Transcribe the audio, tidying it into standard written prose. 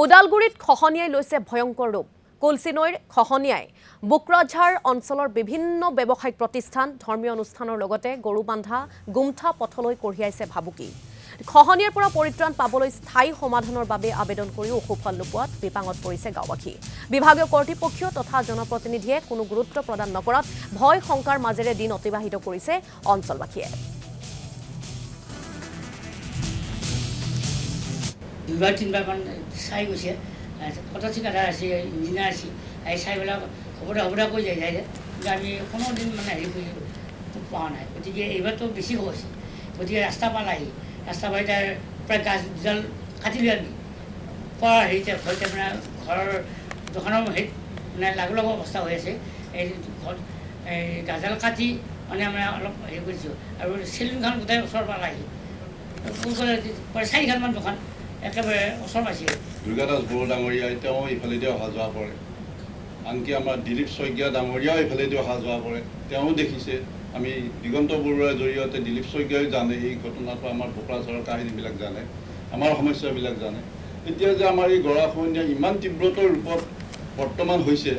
ওদালগুৰিত খহনীয়াই লৈছে ভয়ংকৰ ৰূপ। কুলচি নৈৰ খহনীয়াই বুকৰাঝাৰ অঞ্চলৰ বিভিন্ন ব্যৱসায়িক প্ৰতিষ্ঠান, ধৰ্মীয় অনুষ্ঠানৰ লগতে গৰু বান্ধা গুমঠা পথলৈ কঢ়িয়াইছে ভাবুকি। খহনীয়াৰ পৰা পৰিত্ৰাণ পাবলৈ স্থায়ী সমাধানৰ বাবে আবেদন কৰিও সুফল নোপোৱাত বিপাঙত পৰিছে গাঁওবাসী। বিভাগীয় কৰ্তৃপক্ষ তথা জনপ্ৰতিনিধিয়ে কোনো গুৰুত্ব প্ৰদান নকৰাত ভয় শংকাৰ মাজেৰে দিন অতিবাহিত কৰিছে অঞ্চলবাসীয়ে। দুবাৰ তিনিবাৰমান চাই গৈছে, ফটো চিকাদাৰ আছে, ইঞ্জিনিয়াৰ আছে, এই চাইবিলাক সুবিধা কৈ যায় কিন্তু আমি কোনোদিন মানে হেৰি কৰি পোৱা নাই। গতিকে এইবাৰতো বেছি হৈছে। গতিকে ৰাস্তা পালাহি, ৰাস্তা পাই তাৰ প্ৰায় গাছ দুডাল কাটিলোঁ আমি পৰা হেৰিতে ভয়তে মানে ঘৰৰ দোকানৰ হেৰিত মানে লাগু অৱস্থা হৈ আছে। এই ঘৰত এই গাছডাল কাটি মানে আমি অলপ হেৰি কৰিছোঁ আৰু চেলুনখন গোটেই ওচৰ পালাহি, প্ৰায় 4খানমান দোকান একেবাৰে ওচৰ পাইছে। দুৰ্গাদাস বড়ো ডাঙৰীয়া তেওঁ ইফালেদি অহা যোৱা কৰে, আনকি আমাৰ দিলীপ শইকীয়া ডাঙৰীয়াও ইফালেদি অহা যোৱা কৰে। তেওঁ দেখিছে, আমি দিগন্ত বৰুৱাৰ জৰিয়তে দিলীপ শইকীয়াই জানে এই ঘটনাটো, আমাৰ বুকৰাঝাৰৰ কাহিনীবিলাক জানে, আমাৰ সমস্যাবিলাক জানে। এতিয়া যে আমাৰ এই গৰাখহনীয়া ইমান তীব্ৰতৰ ৰূপত বৰ্তমান হৈছে,